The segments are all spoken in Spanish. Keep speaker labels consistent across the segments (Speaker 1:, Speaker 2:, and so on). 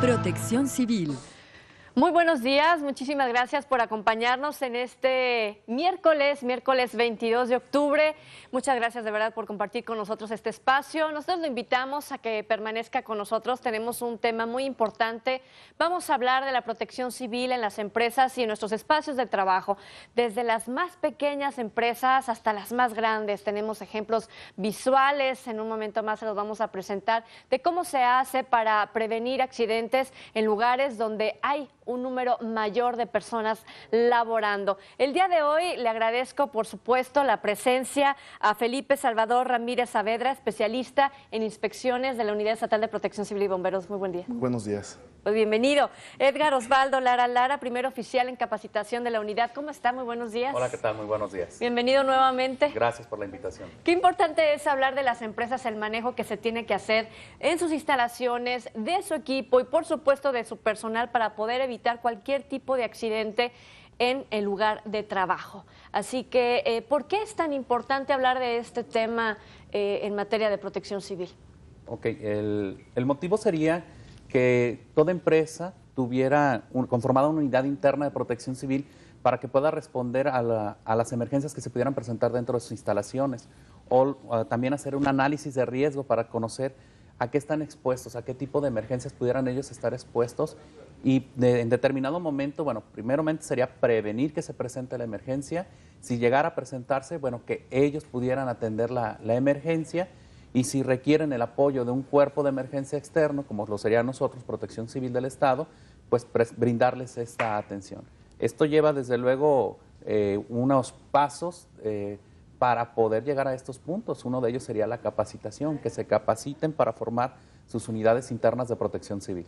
Speaker 1: Protección Civil.
Speaker 2: Muy buenos días, muchísimas gracias por acompañarnos en este miércoles 22 de octubre. Muchas gracias de verdad por compartir con nosotros este espacio. Nosotros lo invitamos a que permanezca con nosotros. Tenemos un tema muy importante. Vamos a hablar de la protección civil en las empresas y en nuestros espacios de trabajo. Desde las más pequeñas empresas hasta las más grandes. Tenemos ejemplos visuales. En un momento más se los vamos a presentar de cómo se hace para prevenir accidentes en lugares donde hay un número mayor de personas laborando. El día de hoy le agradezco, por supuesto, la presencia a Felipe Salvador Ramírez Saavedra, especialista en inspecciones de la Unidad Estatal de Protección Civil y Bomberos. Muy buen día.
Speaker 3: Buenos días.
Speaker 2: Pues bienvenido. Edgar Osvaldo Lara, primer oficial en capacitación de la unidad. ¿Cómo está? Muy buenos días.
Speaker 4: Hola, ¿qué tal? Muy buenos días.
Speaker 2: Bienvenido nuevamente.
Speaker 4: Gracias por la invitación.
Speaker 2: Qué importante es hablar de las empresas, el manejo que se tiene que hacer en sus instalaciones, de su equipo y, por supuesto, de su personal para poder evitar cualquier tipo de accidente en el lugar de trabajo. Así que, ¿por qué es tan importante hablar de este tema en materia de protección civil?
Speaker 4: Ok, el motivo sería que toda empresa tuviera conformada una unidad interna de protección civil para que pueda responder a las emergencias que se pudieran presentar dentro de sus instalaciones o también hacer un análisis de riesgo para conocer a qué están expuestos, a qué tipo de emergencias pudieran ellos estar expuestos y en determinado momento, bueno, primeramente sería prevenir que se presente la emergencia. Si llegara a presentarse, bueno, que ellos pudieran atender la emergencia. Y si requieren el apoyo de un cuerpo de emergencia externo, como lo sería nosotros, Protección Civil del Estado, pues brindarles esta atención. Esto lleva desde luego unos pasos para poder llegar a estos puntos. Uno de ellos sería la capacitación, que se capaciten para formar sus unidades internas de protección civil.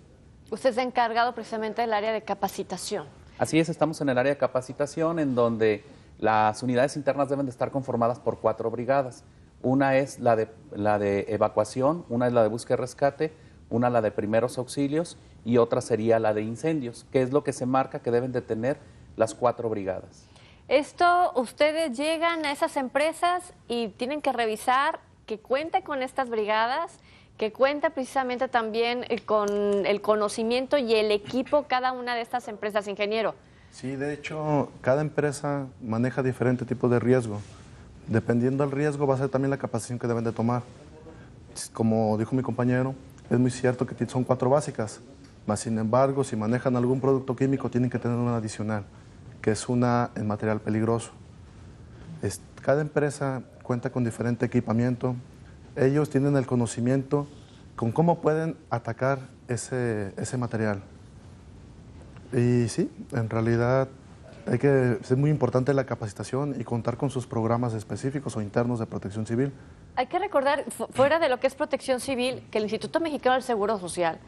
Speaker 2: Usted se ha encargado precisamente del área de capacitación.
Speaker 4: Así es, estamos en el área de capacitación, en donde las unidades internas deben de estar conformadas por 4 brigadas. Una es la de evacuación, una es la de búsqueda y rescate, una la de primeros auxilios y otra sería la de incendios, que es lo que se marca que deben de tener las 4 brigadas.
Speaker 2: Esto, ustedes llegan a esas empresas y tienen que revisar que cuente con estas brigadas, que cuenta precisamente también con el conocimiento y el equipo cada una de estas empresas, ingeniero.
Speaker 3: Sí, de hecho, cada empresa maneja diferente tipo de riesgo. Dependiendo del riesgo va a ser también la capacitación que deben de tomar. Como dijo mi compañero, es muy cierto que son 4 básicas, mas sin embargo, si manejan algún producto químico tienen que tener una adicional, que es una en material peligroso. Cada empresa cuenta con diferente equipamiento. Ellos tienen el conocimiento con cómo pueden atacar ese material. Y sí, en realidad es muy importante la capacitación y contar con sus programas específicos o internos de protección civil.
Speaker 2: Hay que recordar, fuera de lo que es protección civil, que el Instituto Mexicano del Seguro Social,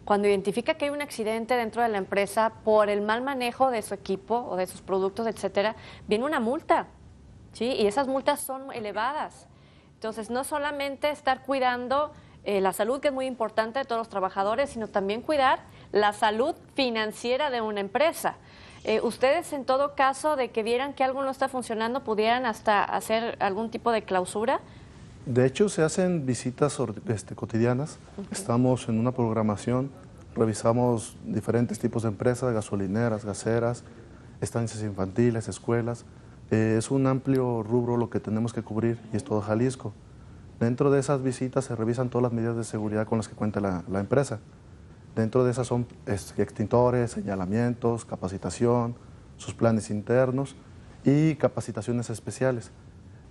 Speaker 2: cuando identifica que hay un accidente dentro de la empresa por el mal manejo de su equipo o de sus productos, etcétera, viene una multa, ¿sí? Y esas multas son elevadas. Entonces, no solamente estar cuidando la salud, que es muy importante de todos los trabajadores, sino también cuidar la salud financiera de una empresa. ¿Ustedes, en todo caso, de que vieran que algo no está funcionando, pudieran hasta hacer algún tipo de clausura?
Speaker 3: De hecho, se hacen visitas cotidianas. Estamos en una programación, revisamos diferentes tipos de empresas, gasolineras, gaseras, estancias infantiles, escuelas. Es un amplio rubro lo que tenemos que cubrir y es todo Jalisco. Dentro de esas visitas se revisan todas las medidas de seguridad con las que cuenta la empresa. Dentro de esas son extintores, señalamientos, capacitación, sus planes internos y capacitaciones especiales,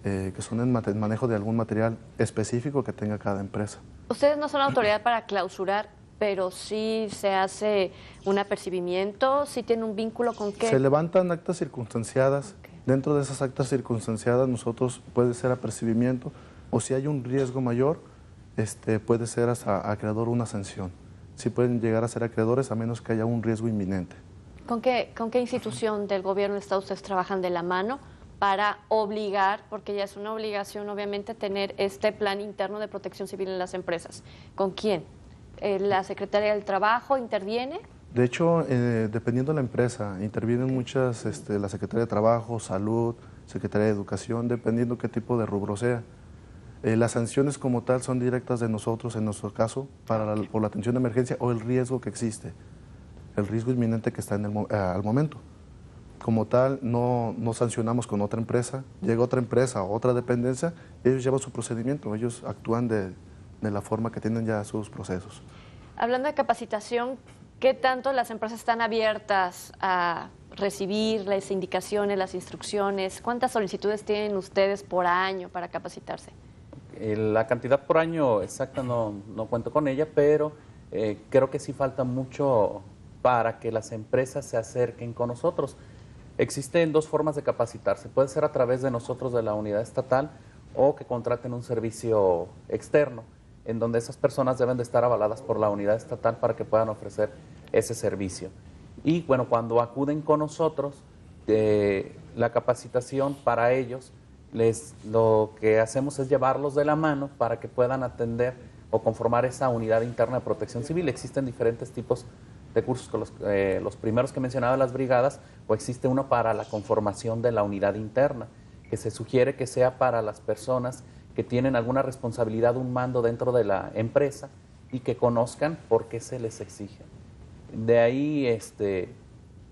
Speaker 3: que son en manejo de algún material específico que tenga cada empresa.
Speaker 2: Ustedes no son autoridad para clausurar, pero sí se hace un apercibimiento, sí tiene un vínculo con qué.
Speaker 3: Se levantan actas circunstanciadas. Okay. Dentro de esas actas circunstanciadas nosotros puede ser apercibimiento o si hay un riesgo mayor, puede ser hasta acreedor una sanción. Sí pueden llegar a ser acreedores a menos que haya un riesgo inminente.
Speaker 2: ¿Con qué institución del gobierno de Estado ustedes trabajan de la mano para obligar, porque ya es una obligación obviamente, tener este plan interno de protección civil en las empresas? ¿Con quién? ¿La Secretaría del Trabajo interviene?
Speaker 3: De hecho, dependiendo de la empresa, intervienen muchas, la Secretaría de Trabajo, Salud, Secretaría de Educación, dependiendo qué tipo de rubro sea. Las sanciones como tal son directas de nosotros, en nuestro caso, por la atención de emergencia o el riesgo que existe, el riesgo inminente que está al momento. Como tal, no sancionamos con otra empresa, llega otra empresa o otra dependencia, ellos llevan su procedimiento, ellos actúan de la forma que tienen ya sus procesos.
Speaker 2: Hablando de capacitación, ¿qué tanto las empresas están abiertas a recibir las indicaciones, las instrucciones? ¿Cuántas solicitudes tienen ustedes por año para capacitarse?
Speaker 4: La cantidad por año exacta no cuento con ella, pero creo que sí falta mucho para que las empresas se acerquen con nosotros. Existen dos formas de capacitarse. Puede ser a través de nosotros, de la unidad estatal, o que contraten un servicio externo, en donde esas personas deben de estar avaladas por la unidad estatal para que puedan ofrecer ese servicio. Y bueno, cuando acuden con nosotros, la capacitación para ellos, lo que hacemos es llevarlos de la mano para que puedan atender o conformar esa unidad interna de protección civil. Existen diferentes tipos de cursos, con los primeros que mencionaba, las brigadas, o existe uno para la conformación de la unidad interna, que se sugiere que sea para las personas que tienen alguna responsabilidad, un mando dentro de la empresa y que conozcan por qué se les exige. De ahí,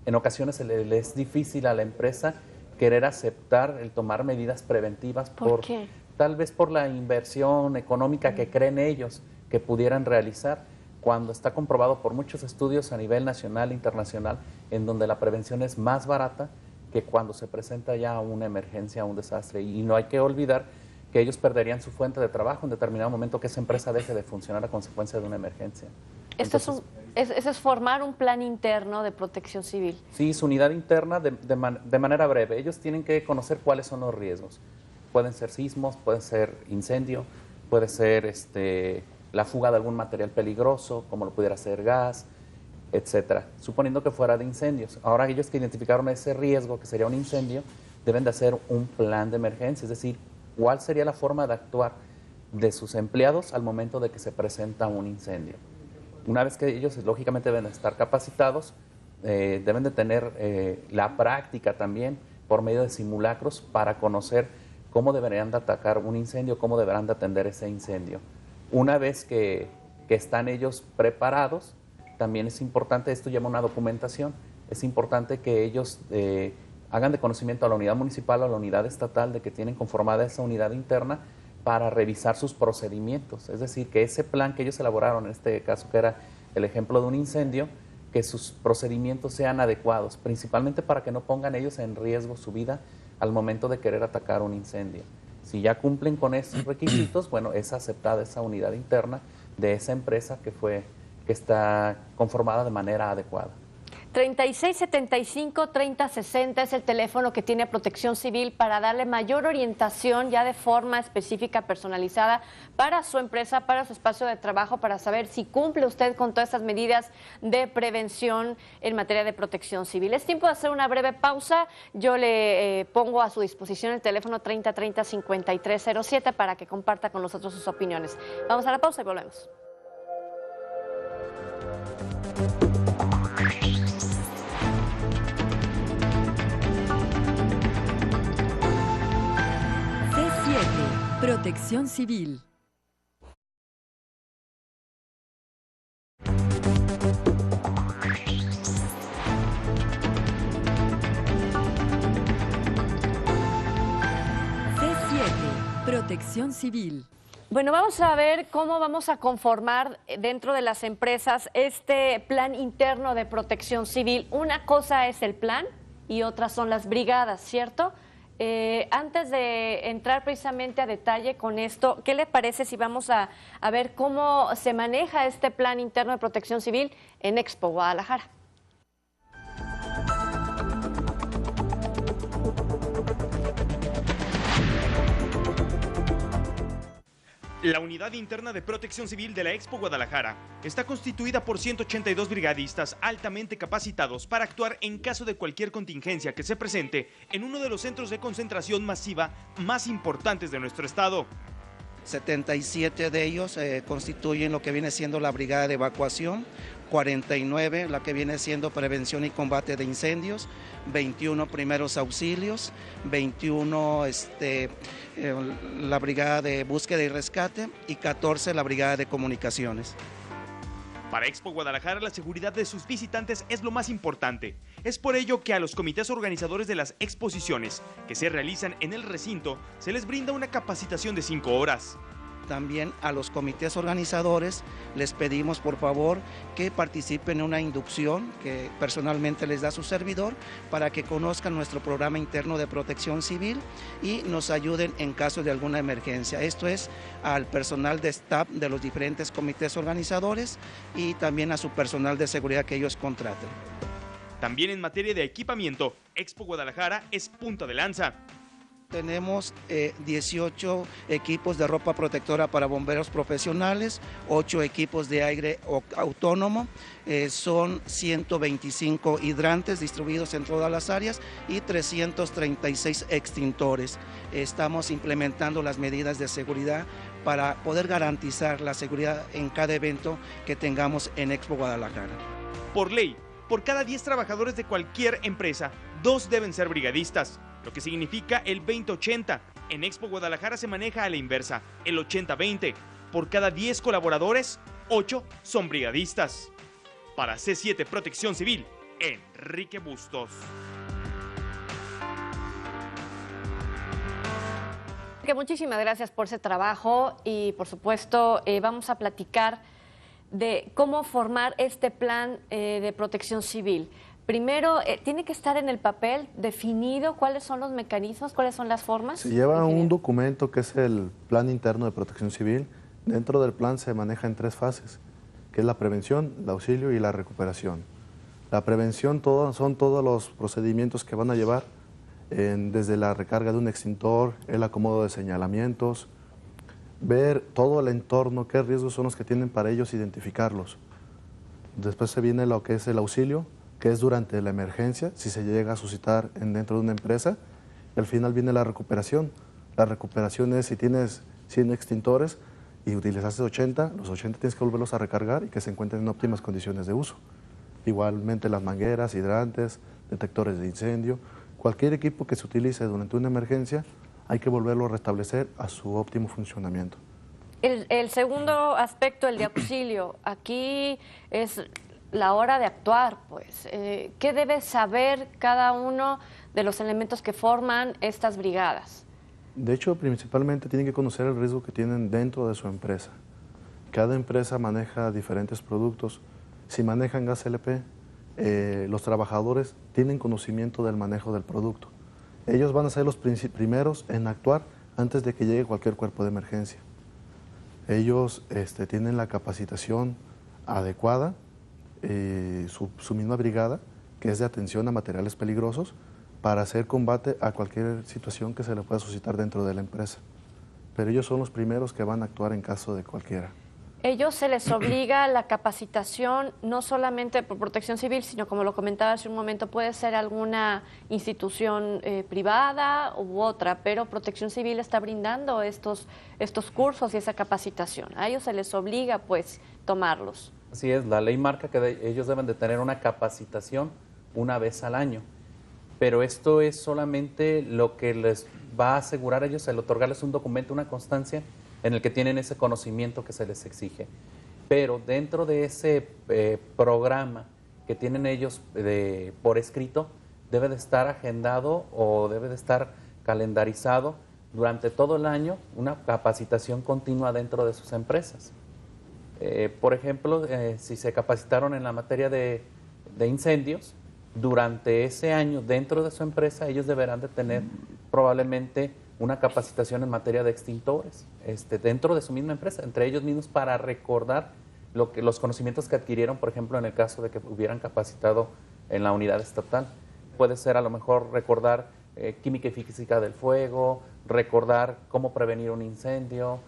Speaker 4: en ocasiones es difícil a la empresa querer aceptar el tomar medidas preventivas
Speaker 2: ¿Por qué?
Speaker 4: Tal vez por la inversión económica que creen ellos que pudieran realizar, cuando está comprobado por muchos estudios a nivel nacional e internacional, en donde la prevención es más barata que cuando se presenta ya una emergencia, un desastre. Y no hay que olvidar que ellos perderían su fuente de trabajo en determinado momento que esa empresa deje de funcionar a consecuencia de una emergencia.
Speaker 2: Eso es formar un plan interno de protección civil.
Speaker 4: Sí, su unidad interna de manera breve. Ellos tienen que conocer cuáles son los riesgos. Pueden ser sismos, puede ser incendio, puede ser la fuga de algún material peligroso, como lo pudiera ser gas, etcétera, suponiendo que fuera de incendios. Ahora ellos que identificaron ese riesgo, que sería un incendio, deben de hacer un plan de emergencia, es decir, cuál sería la forma de actuar de sus empleados al momento de que se presenta un incendio. Una vez que ellos, lógicamente, deben de estar capacitados, deben de tener la práctica también por medio de simulacros para conocer cómo deberían de atacar un incendio, cómo deberán de atender ese incendio. Una vez que están ellos preparados, también es importante, esto llama una documentación, es importante que ellos hagan de conocimiento a la unidad municipal o a la unidad estatal de que tienen conformada esa unidad interna para revisar sus procedimientos. Es decir, que ese plan que ellos elaboraron, en este caso que era el ejemplo de un incendio, que sus procedimientos sean adecuados, principalmente para que no pongan ellos en riesgo su vida al momento de querer atacar un incendio. Si ya cumplen con esos requisitos, bueno, es aceptada esa unidad interna de esa empresa que está conformada de manera adecuada.
Speaker 2: 3675-3060 es el teléfono que tiene Protección Civil para darle mayor orientación ya de forma específica, personalizada para su empresa, para su espacio de trabajo, para saber si cumple usted con todas estas medidas de prevención en materia de protección civil. Es tiempo de hacer una breve pausa. Yo le pongo a su disposición el teléfono 3030-5307 para que comparta con nosotros sus opiniones. Vamos a la pausa y volvemos.
Speaker 1: Protección Civil. C7, Protección Civil.
Speaker 2: Bueno, vamos a ver cómo vamos a conformar dentro de las empresas este plan interno de protección civil. Una cosa es el plan y otras son las brigadas, ¿cierto? Antes de entrar precisamente a detalle con esto, ¿qué le parece si vamos a ver cómo se maneja este plan interno de protección civil en Expo Guadalajara?
Speaker 5: La Unidad Interna de Protección Civil de la Expo Guadalajara está constituida por 182 brigadistas altamente capacitados para actuar en caso de cualquier contingencia que se presente en uno de los centros de concentración masiva más importantes de nuestro estado.
Speaker 6: 77 de ellos constituyen lo que viene siendo la brigada de evacuación, 49 la que viene siendo prevención y combate de incendios, 21 primeros auxilios, 21 la brigada de búsqueda y rescate y 14 la brigada de comunicaciones.
Speaker 5: Para Expo Guadalajara, la seguridad de sus visitantes es lo más importante. Es por ello que a los comités organizadores de las exposiciones que se realizan en el recinto se les brinda una capacitación de 5 horas.
Speaker 6: También a los comités organizadores les pedimos por favor que participen en una inducción que personalmente les da su servidor para que conozcan nuestro programa interno de protección civil y nos ayuden en caso de alguna emergencia. Esto es al personal de staff de los diferentes comités organizadores y también a su personal de seguridad que ellos contraten.
Speaker 5: También en materia de equipamiento, Expo Guadalajara es punta de lanza.
Speaker 6: Tenemos 18 equipos de ropa protectora para bomberos profesionales, 8 equipos de aire autónomo, son 125 hidrantes distribuidos en todas las áreas y 336 extintores. Estamos implementando las medidas de seguridad para poder garantizar la seguridad en cada evento que tengamos en Expo Guadalajara.
Speaker 5: Por ley, por cada 10 trabajadores de cualquier empresa, 2 deben ser brigadistas, lo que significa el 20-80. En Expo Guadalajara se maneja a la inversa, el 80-20. Por cada 10 colaboradores, 8 son brigadistas. Para C7 Protección Civil, Enrique Bustos.
Speaker 2: Muchísimas gracias por ese trabajo y por supuesto vamos a platicar de cómo formar este plan de protección civil. Primero, tiene que estar en el papel definido cuáles son los mecanismos, cuáles son las formas.
Speaker 3: Se lleva un documento que es el Plan Interno de Protección Civil. Dentro del plan se maneja en 3 fases, que es la prevención, el auxilio y la recuperación. La prevención son todos los procedimientos que van a llevar desde la recarga de un extintor, el acomodo de señalamientos, ver todo el entorno, qué riesgos son los que tienen para ellos, identificarlos. Después se viene lo que es el auxilio, que es durante la emergencia, si se llega a suscitar dentro de una empresa. Y al final viene la recuperación. La recuperación es si tienes 100 extintores y utilizaste 80, los 80 tienes que volverlos a recargar y que se encuentren en óptimas condiciones de uso. Igualmente las mangueras, hidrantes, detectores de incendio, cualquier equipo que se utilice durante una emergencia hay que volverlo a restablecer a su óptimo funcionamiento.
Speaker 2: El segundo aspecto, el de auxilio, aquí es la hora de actuar, pues. ¿Qué debe saber cada uno de los elementos que forman estas brigadas?
Speaker 3: De hecho, principalmente tienen que conocer el riesgo que tienen dentro de su empresa. Cada empresa maneja diferentes productos. Si manejan gas LP, los trabajadores tienen conocimiento del manejo del producto. Ellos van a ser los primeros en actuar antes de que llegue cualquier cuerpo de emergencia. Ellos tienen la capacitación adecuada, su misma brigada, que es de atención a materiales peligrosos, para hacer combate a cualquier situación que se le pueda suscitar dentro de la empresa. Pero ellos son los primeros que van a actuar en caso de cualquiera.
Speaker 2: Ellos se les obliga la capacitación no solamente por protección civil, sino como lo comentaba hace un momento, puede ser alguna institución privada u otra, pero protección civil está brindando estos cursos y esa capacitación. A ellos se les obliga pues tomarlos.
Speaker 4: Así es, la ley marca que ellos deben de tener una capacitación una vez al año, pero esto es solamente lo que les va a asegurar a ellos el otorgarles un documento, una constancia en el que tienen ese conocimiento que se les exige. Pero dentro de ese programa que tienen ellos por escrito, debe de estar agendado o debe de estar calendarizado durante todo el año una capacitación continua dentro de sus empresas. Por ejemplo, si se capacitaron en la materia de incendios, durante ese año dentro de su empresa ellos deberán de tener probablemente una capacitación en materia de extintores dentro de su misma empresa, entre ellos mismos, para recordar los conocimientos que adquirieron, por ejemplo, en el caso de que hubieran capacitado en la unidad estatal. Puede ser a lo mejor recordar química y física del fuego, recordar cómo prevenir un incendio,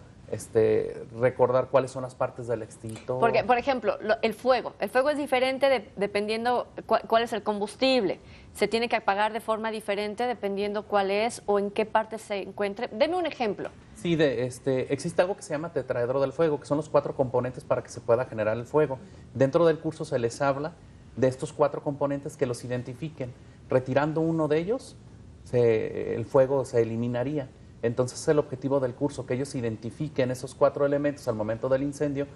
Speaker 4: recordar cuáles son las partes del extintor.
Speaker 2: Porque, por ejemplo, el fuego es diferente dependiendo cuál es el combustible. Se tiene que apagar de forma diferente dependiendo cuál es o en qué parte se encuentre. Deme un ejemplo.
Speaker 4: Sí, existe algo que se llama tetraedro del fuego, que son los 4 componentes para que se pueda generar el fuego. Dentro del curso se les habla de estos 4 componentes, que los identifiquen. Retirando uno de ellos, el fuego se eliminaría. Entonces es el objetivo del curso, que ellos identifiquen esos 4 elementos al momento del incendio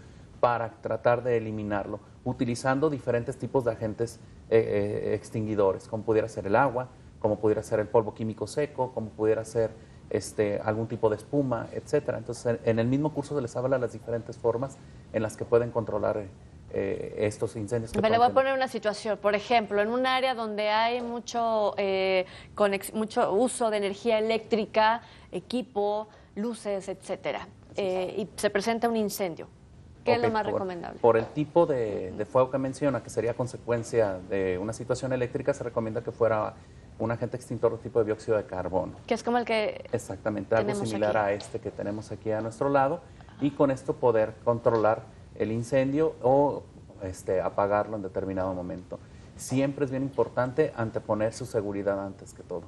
Speaker 4: para tratar de eliminarlo, utilizando diferentes tipos de agentes extinguidores, como pudiera ser el agua, como pudiera ser el polvo químico seco, como pudiera ser algún tipo de espuma, etcétera. Entonces en el mismo curso se les habla de las diferentes formas en las que pueden controlar estos incendios.
Speaker 2: Me le voy a poner una situación, por ejemplo, en un área donde hay mucho uso de energía eléctrica, equipo, luces, etcétera, y se presenta un incendio. ¿Qué es lo más recomendable?
Speaker 4: Por el tipo de fuego que menciona, que sería consecuencia de una situación eléctrica, se recomienda que fuera un agente extintor de tipo de dióxido de carbono.
Speaker 2: Que es como el que
Speaker 4: exactamente, algo similar a este que tenemos aquí a nuestro lado, y con esto poder controlar el incendio o apagarlo en determinado momento. Siempre es bien importante anteponer su seguridad antes que todo.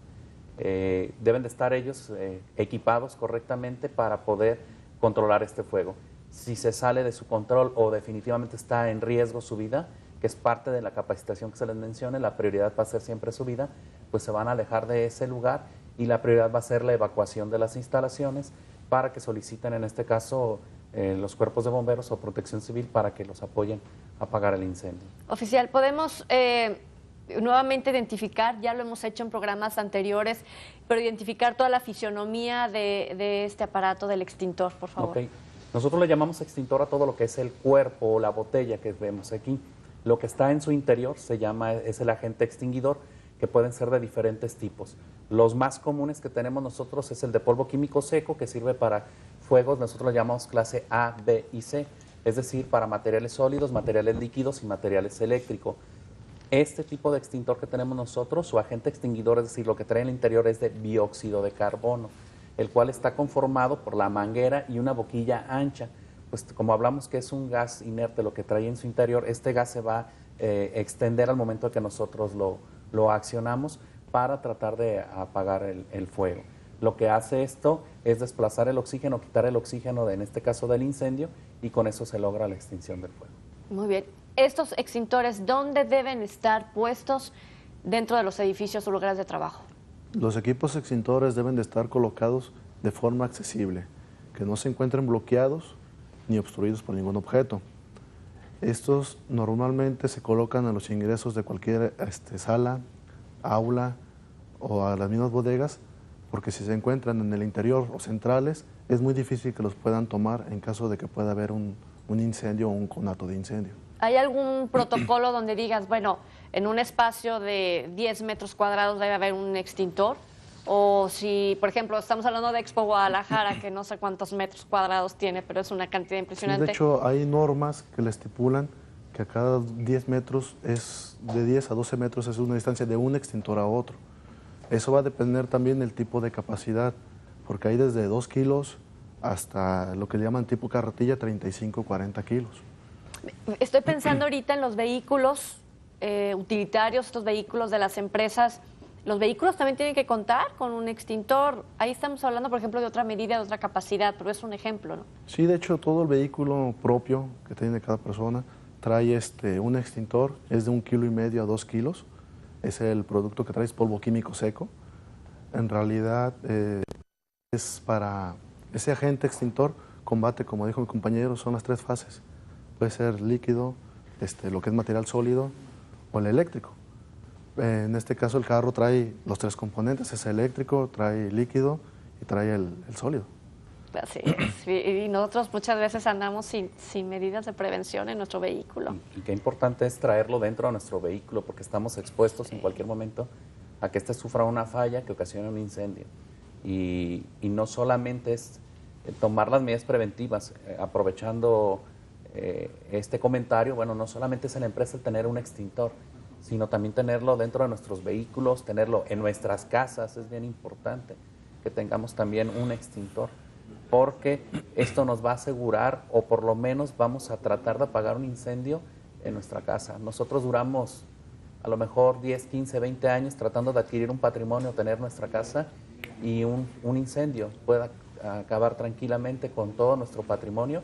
Speaker 4: Deben de estar ellos equipados correctamente para poder controlar este fuego. Si se sale de su control o definitivamente está en riesgo su vida, que es parte de la capacitación que se les mencione, la prioridad va a ser siempre su vida, pues se van a alejar de ese lugar y la prioridad va a ser la evacuación de las instalaciones para que soliciten en este caso los cuerpos de bomberos o protección civil para que los apoyen a apagar el incendio.
Speaker 2: Oficial, podemos nuevamente identificar, ya lo hemos hecho en programas anteriores, pero identificar toda la fisionomía de este aparato del extintor, por favor.
Speaker 4: Okay. Nosotros le llamamos extintor a todo lo que es el cuerpo o la botella que vemos aquí. Lo que está en su interior es el agente extinguidor, que pueden ser de diferentes tipos. Los más comunes que tenemos nosotros es el de polvo químico seco, que sirve para fuegos, nosotros lo llamamos clase A, B y C, es decir, para materiales sólidos, materiales líquidos y materiales eléctricos. Este tipo de extintor que tenemos nosotros, su agente extinguidor, es decir, lo que trae en el interior es de dióxido de carbono, el cual está conformado por la manguera y una boquilla ancha. Pues como hablamos que es un gas inerte lo que trae en su interior, este gas se va a extender al momento de que nosotros lo accionamos para tratar de apagar el fuego. Lo que hace esto es desplazar el oxígeno, quitar el oxígeno, en este caso del incendio, y con eso se logra la extinción del fuego.
Speaker 2: Muy bien. ¿Estos extintores dónde deben estar puestos dentro de los edificios o lugares de trabajo?
Speaker 3: Los equipos extintores deben de estar colocados de forma accesible, que no se encuentren bloqueados ni obstruidos por ningún objeto. Estos normalmente se colocan a los ingresos de cualquier sala, aula o a las mismas bodegas, porque si se encuentran en el interior o centrales, es muy difícil que los puedan tomar en caso de que pueda haber un incendio o un conato de incendio.
Speaker 2: ¿Hay algún protocolo donde digas, bueno, en un espacio de 10 metros cuadrados debe haber un extintor? O si, por ejemplo, estamos hablando de Expo Guadalajara, que no sé cuántos metros cuadrados tiene, pero es una cantidad impresionante.
Speaker 3: Sí, de hecho, hay normas que le estipulan que a cada 10 metros de 10 a 12 metros es una distancia de un extintor a otro. Eso va a depender también del tipo de capacidad, porque hay desde 2 kilos hasta lo que le llaman tipo carretilla, 35, 40 kilos.
Speaker 2: Estoy pensando ahorita en los vehículos utilitarios, estos vehículos de las empresas. Los vehículos también tienen que contar con un extintor. Ahí estamos hablando, por ejemplo, de otra medida, de otra capacidad, pero es un ejemplo, ¿no?
Speaker 3: Sí, de hecho, todo el vehículo propio que tiene cada persona trae un extintor, es de 1,5 kilos a 2 kilos. Es el producto que trae, es polvo químico seco. En realidad, es para ese agente extintor, combate, como dijo mi compañero, son las 3 fases. Puede ser líquido, lo que es material sólido o el eléctrico. En este caso el carro trae los 3 componentes, es eléctrico, trae líquido y trae el sólido.
Speaker 2: Así es. Y nosotros muchas veces andamos sin medidas de prevención en nuestro vehículo.
Speaker 4: Y qué importante es traerlo dentro de nuestro vehículo, porque estamos expuestos en cualquier momento a que sufra una falla que ocasione un incendio. Y no solamente es tomar las medidas preventivas, aprovechando este comentario, bueno, no solamente es en la empresa el tener un extintor, sino también tenerlo dentro de nuestros vehículos, tenerlo en nuestras casas, es bien importante que tengamos también un extintor. porque esto nos va a asegurar, o por lo menos vamos a tratar de apagar un incendio en nuestra casa. Nosotros duramos a lo mejor 10, 15, 20 años tratando de adquirir un patrimonio, tener nuestra casa, y un incendio pueda acabar tranquilamente con todo nuestro patrimonio,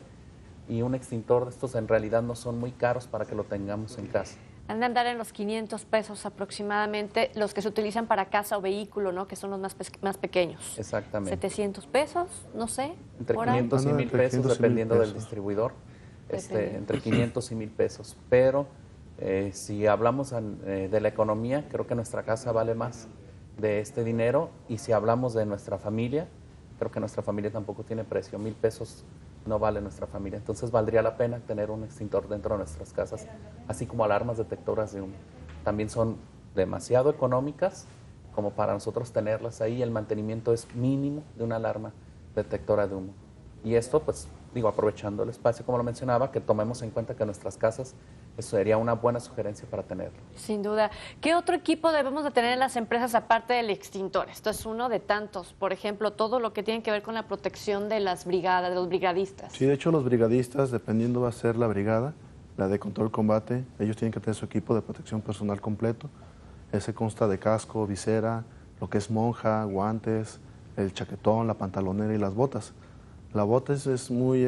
Speaker 4: y un extintor de estos en realidad no son muy caros para que lo tengamos en casa.
Speaker 2: Han de andar en los 500 pesos aproximadamente los que se utilizan para casa o vehículo, ¿no? Que son los más pequeños.
Speaker 4: Exactamente.
Speaker 2: 700 pesos, no sé.
Speaker 4: Entre
Speaker 2: por ahí.
Speaker 4: 500 y 1000
Speaker 3: Entre
Speaker 4: pesos,
Speaker 3: 500 y 1000
Speaker 4: dependiendo del
Speaker 3: pesos.
Speaker 4: distribuidor.
Speaker 2: Depende.
Speaker 4: Entre 500 y 1000 pesos. Pero si hablamos de la economía, creo que nuestra casa vale más de este dinero. Y si hablamos de nuestra familia, creo que nuestra familia tampoco tiene precio. 1000 pesos no vale nuestra familia. Entonces valdría la pena tener un extintor dentro de nuestras casas, así como alarmas detectoras de humo. También son demasiado económicas como para nosotros tenerlas ahí. El mantenimiento es mínimo de una alarma detectora de humo. Y esto, pues, digo, aprovechando el espacio, como lo mencionaba, que tomemos en cuenta que nuestras casas, eso sería una buena sugerencia para tenerlo.
Speaker 2: Sin duda. ¿Qué otro equipo debemos de tener en las empresas aparte del extintor? Esto es uno de tantos. Por ejemplo, todo lo que tiene que ver con la protección de las brigadas, de los brigadistas.
Speaker 3: Sí, de hecho los brigadistas, dependiendo va a ser la brigada, la de control combate, ellos tienen que tener su equipo de protección personal completo. Ese consta de casco, visera, lo que es monja, guantes, el chaquetón, la pantalonera y las botas. La bota es muy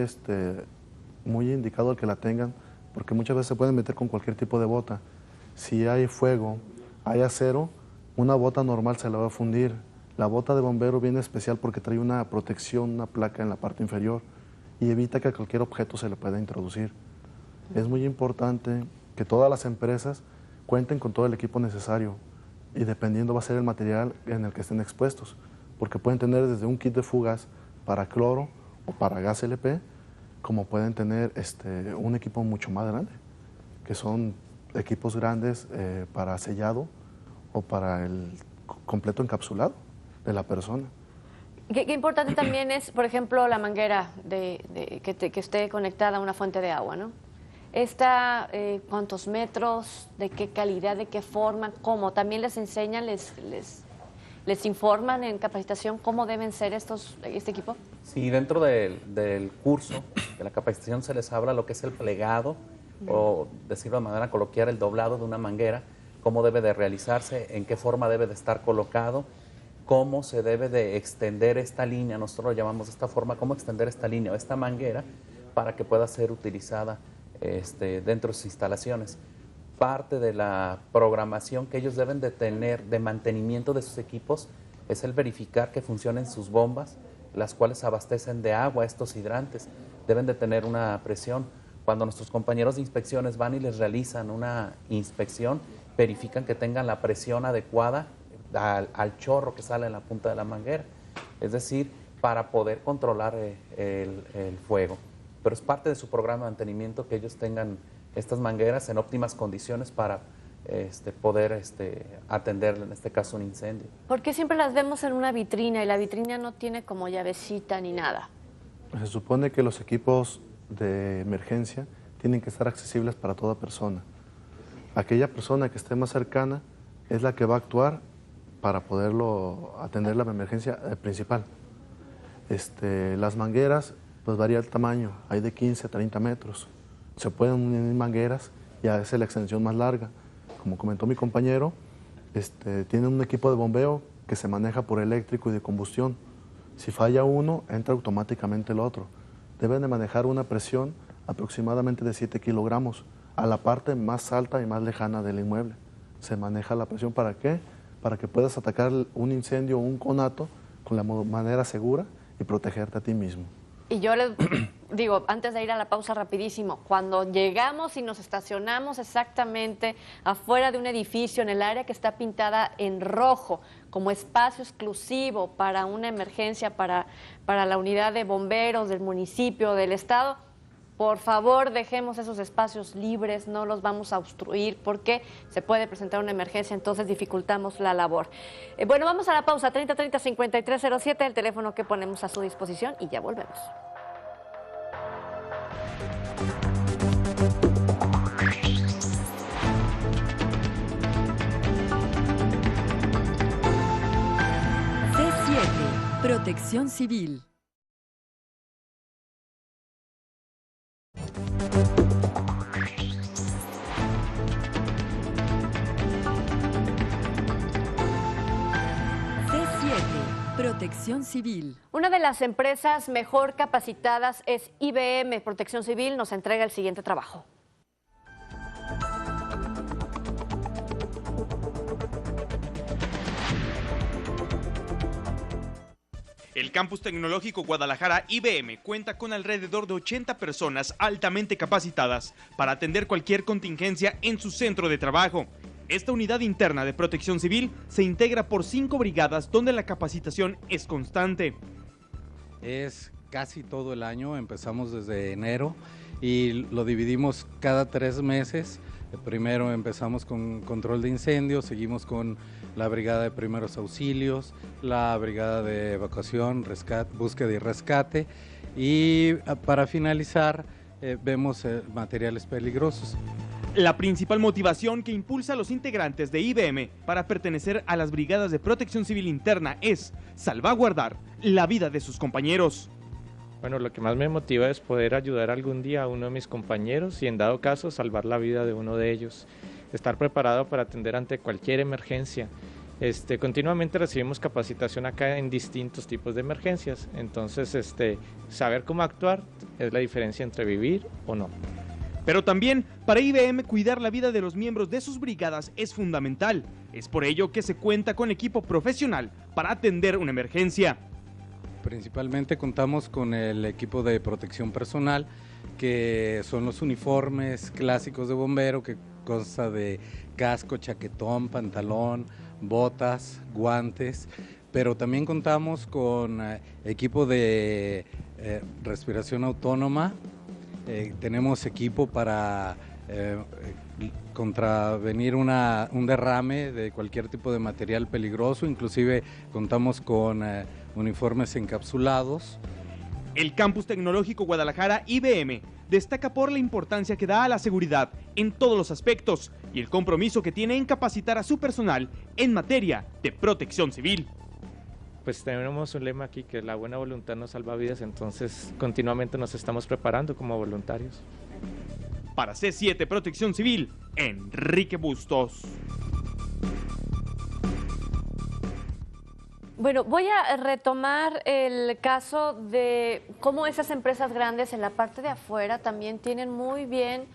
Speaker 3: indicado el que la tengan, porque muchas veces se pueden meter con cualquier tipo de bota. Si hay fuego, hay acero, una bota normal se la va a fundir. La bota de bombero viene especial porque trae una protección, una placa en la parte inferior, y evita que a cualquier objeto se le pueda introducir. Es muy importante que todas las empresas cuenten con todo el equipo necesario, y dependiendo va a ser el material en el que estén expuestos, porque pueden tener desde un kit de fugas para cloro o para gas LP, como pueden tener un equipo mucho más grande, que son equipos grandes para sellado o para el completo encapsulado de la persona.
Speaker 2: Qué importante también es, por ejemplo, la manguera que esté conectada a una fuente de agua, ¿no? Esta, ¿cuántos metros? ¿De qué calidad? ¿De qué forma? ¿Cómo? ¿También les enseñan, les informan en capacitación cómo deben ser este equipo?
Speaker 4: Sí, dentro del curso de la capacitación se les habla lo que es el plegado, o decirlo de manera coloquial, el doblado de una manguera, cómo debe de realizarse, en qué forma debe de estar colocado, cómo se debe de extender esta línea, nosotros lo llamamos de esta forma, cómo extender esta línea o esta manguera para que pueda ser utilizada dentro de sus instalaciones. Parte de la programación que ellos deben de tener de mantenimiento de sus equipos es el verificar que funcionen sus bombas, las cuales abastecen de agua a estos hidrantes. Deben de tener una presión. Cuando nuestros compañeros de inspecciones van y les realizan una inspección, verifican que tengan la presión adecuada al chorro que sale en la punta de la manguera, es decir, para poder controlar el fuego. Pero es parte de su programa de mantenimiento que ellos tengan estas mangueras en óptimas condiciones para poder atender, en este caso, un incendio.
Speaker 2: ¿Por qué siempre las vemos en una vitrina y la vitrina no tiene como llavecita ni nada?
Speaker 3: Se supone que los equipos de emergencia tienen que estar accesibles para toda persona. Aquella persona que esté más cercana es la que va a actuar para poderlo atender la emergencia principal. Las mangueras, pues varía el tamaño, hay de 15 a 30 metros. Se pueden unir mangueras y a veces la extensión más larga. Como comentó mi compañero, tienen un equipo de bombeo que se maneja por eléctrico y de combustión. Si falla uno, entra automáticamente el otro. Deben de manejar una presión aproximadamente de 7 kilogramos a la parte más alta y más lejana del inmueble. Se maneja la presión, ¿para qué? Para que puedas atacar un incendio o un conato con la manera segura y protegerte a ti mismo.
Speaker 2: Y yo les digo, antes de ir a la pausa rapidísimo, cuando llegamos y nos estacionamos exactamente afuera de un edificio, en el área que está pintada en rojo, como espacio exclusivo para una emergencia, para la unidad de bomberos del municipio, del estado, por favor dejemos esos espacios libres, no los vamos a obstruir porque se puede presentar una emergencia, entonces dificultamos la labor. Bueno, vamos a la pausa, 3030-5307, el teléfono que ponemos a su disposición y ya volvemos.
Speaker 1: C7, Protección Civil. Protección Civil.
Speaker 2: Una de las empresas mejor capacitadas es IBM Protección Civil. Nos entrega el siguiente trabajo.
Speaker 5: El Campus Tecnológico Guadalajara IBM cuenta con alrededor de 80 personas altamente capacitadas para atender cualquier contingencia en su centro de trabajo. Esta unidad interna de protección civil se integra por 5 brigadas donde la capacitación es constante.
Speaker 7: Es casi todo el año, empezamos desde enero y lo dividimos cada 3 meses. Primero empezamos con control de incendios, seguimos con la brigada de primeros auxilios, la brigada de evacuación, búsqueda y rescate, y para finalizar vemos materiales peligrosos.
Speaker 5: La principal motivación que impulsa a los integrantes de IBM para pertenecer a las brigadas de protección civil interna es salvaguardar la vida de sus compañeros.
Speaker 8: Bueno, lo que más me motiva es poder ayudar algún día a uno de mis compañeros y en dado caso salvar la vida de uno de ellos. Estar preparado para atender ante cualquier emergencia. Continuamente recibimos capacitación acá en distintos tipos de emergencias, entonces saber cómo actuar es la diferencia entre vivir o no.
Speaker 5: Pero también para IBM cuidar la vida de los miembros de sus brigadas es fundamental. Es por ello que se cuenta con equipo profesional para atender una emergencia.
Speaker 7: Principalmente contamos con el equipo de protección personal, que son los uniformes clásicos de bombero, que consta de casco, chaquetón, pantalón, botas, guantes, pero también contamos con equipo de respiración autónoma, tenemos equipo para contravenir un derrame de cualquier tipo de material peligroso, inclusive contamos con uniformes encapsulados.
Speaker 5: El Campus Tecnológico Guadalajara IBM destaca por la importancia que da a la seguridad en todos los aspectos y el compromiso que tiene en capacitar a su personal en materia de protección civil.
Speaker 8: Pues tenemos un lema aquí que la buena voluntad nos salva vidas, entonces continuamente nos estamos preparando como voluntarios.
Speaker 5: Para C7 Protección Civil, Enrique Bustos.
Speaker 2: Bueno, voy a retomar el caso de cómo esas empresas grandes en la parte de afuera también tienen muy bien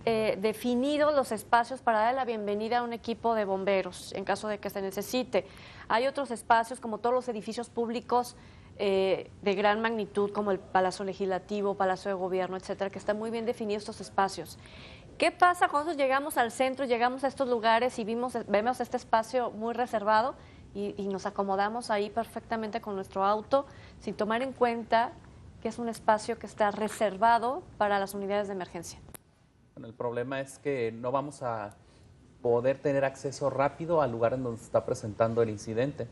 Speaker 2: definidos los espacios para dar la bienvenida a un equipo de bomberos en caso de que se necesite. Hay otros espacios, como todos los edificios públicos de gran magnitud, como el Palacio Legislativo, Palacio de Gobierno, etcétera, que están muy bien definidos estos espacios. ¿Qué pasa cuando nosotros llegamos al centro, llegamos a estos lugares y vemos este espacio muy reservado y nos acomodamos ahí perfectamente con nuestro auto, sin tomar en cuenta que es un espacio que está reservado para las unidades de emergencia?
Speaker 4: Bueno, el problema es que no vamos a poder tener acceso rápido al lugar en donde se está presentando el incidente.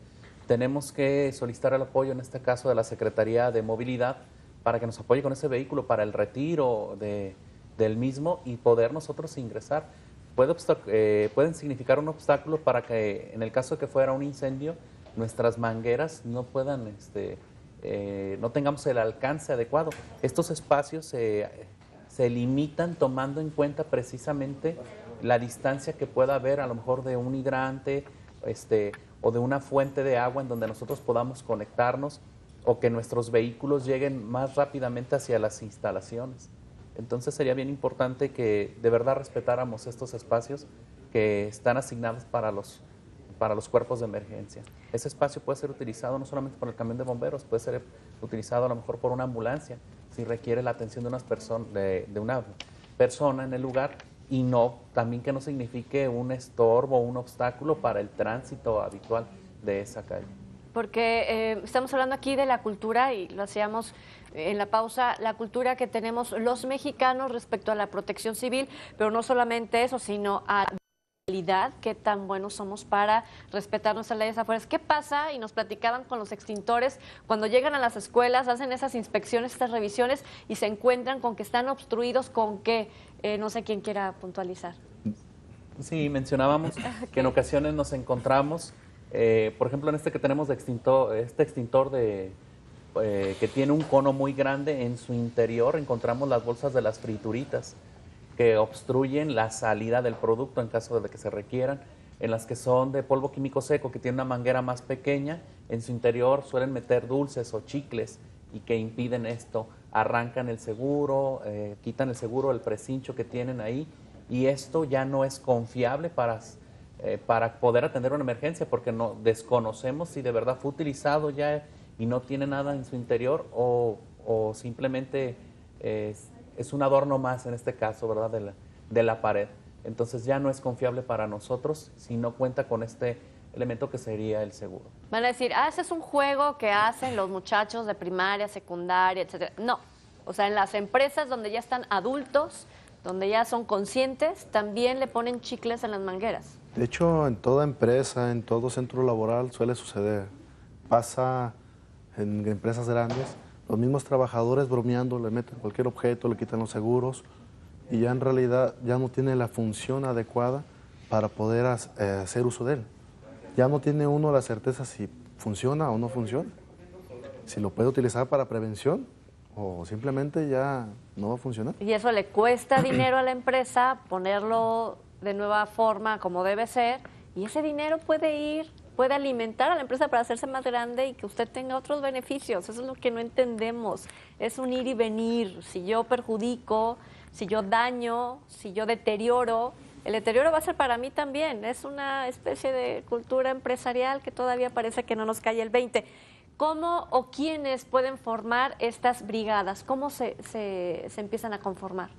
Speaker 4: Tenemos que solicitar el apoyo, en este caso, de la Secretaría de Movilidad para que nos apoye con ese vehículo para el retiro del mismo y poder nosotros ingresar. Pueden significar un obstáculo para que, en el caso de que fuera un incendio, nuestras mangueras no puedan, no tengamos el alcance adecuado. Estos espacios se limitan tomando en cuenta precisamente la distancia que pueda haber a lo mejor de un hidrante o de una fuente de agua en donde nosotros podamos conectarnos o que nuestros vehículos lleguen más rápidamente hacia las instalaciones. Entonces sería bien importante que de verdad respetáramos estos espacios que están asignados para los cuerpos de emergencia. Ese espacio puede ser utilizado no solamente por el camión de bomberos, puede ser utilizado a lo mejor por una ambulancia, si requiere la atención de una persona en el lugar, y también que no signifique un estorbo o un obstáculo para el tránsito habitual de esa calle.
Speaker 2: Porque estamos hablando aquí de la cultura, y lo hacíamos en la pausa, la cultura que tenemos los mexicanos respecto a la protección civil, pero no solamente eso, sino a la realidad, qué tan buenos somos para respetar nuestras leyes afuera. ¿Qué pasa? Y nos platicaban con los extintores, cuando llegan a las escuelas, hacen esas inspecciones, estas revisiones, y se encuentran con que están obstruidos, con que, no sé quién quiera puntualizar.
Speaker 4: Sí, mencionábamos que en ocasiones nos encontramos, por ejemplo, en que tenemos de extintor, que tiene un cono muy grande, en su interior encontramos las bolsas de las frituritas que obstruyen la salida del producto en caso de que se requieran. en las que son de polvo químico seco, que tienen una manguera más pequeña, en su interior suelen meter dulces o chicles y que impiden esto. Arrancan el seguro, quitan el seguro, el precincho que tienen ahí, y esto ya no es confiable para poder atender una emergencia, porque no desconocemos si de verdad fue utilizado ya y no tiene nada en su interior o simplemente es un adorno más en este caso, ¿verdad?, de la pared. Entonces ya no es confiable para nosotros si no cuenta con este elemento que sería el seguro.
Speaker 2: Van a decir, ese es un juego que hacen los muchachos de primaria, secundaria, etcétera. No, o sea, en las empresas donde ya están adultos, donde ya son conscientes, también le ponen chicles en las mangueras.
Speaker 3: De hecho, en toda empresa, en todo centro laboral suele suceder. Pasa en empresas grandes, los mismos trabajadores bromeando le meten cualquier objeto, le quitan los seguros y ya en realidad ya no tiene la función adecuada para poder hacer uso de él. Ya no tiene uno la certeza si funciona o no funciona, si lo puede utilizar para prevención o simplemente ya no va a funcionar.
Speaker 2: Y eso le cuesta dinero a la empresa ponerlo de nueva forma como debe ser, y ese dinero puede alimentar a la empresa para hacerse más grande y que usted tenga otros beneficios. Eso es lo que no entendemos, es un ir y venir. Si yo perjudico, si yo daño, si yo deterioro, el deterioro va a ser para mí también. Es una especie de cultura empresarial que todavía parece que no nos cae el 20. ¿Cómo o quiénes pueden formar estas brigadas? ¿Cómo se empiezan a conformar?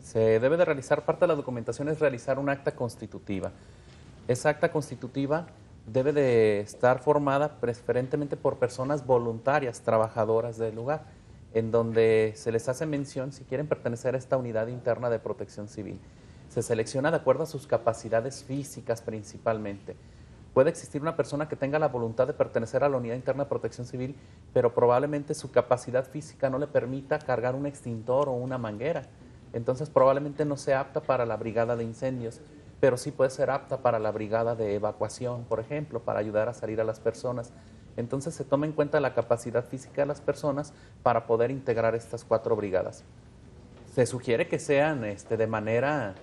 Speaker 4: Se debe de realizar, parte de la documentación es realizar un acta constitutiva. Esa acta constitutiva debe de estar formada preferentemente por personas voluntarias, trabajadoras del lugar, en donde se les hace mención si quieren pertenecer a esta unidad interna de protección civil. Se selecciona de acuerdo a sus capacidades físicas principalmente. Puede existir una persona que tenga la voluntad de pertenecer a la unidad interna de protección civil, pero probablemente su capacidad física no le permita cargar un extintor o una manguera. Entonces probablemente no sea apta para la brigada de incendios, pero sí puede ser apta para la brigada de evacuación, por ejemplo, para ayudar a salir a las personas. Entonces se toma en cuenta la capacidad física de las personas para poder integrar estas 4 brigadas. Se sugiere que sean de manera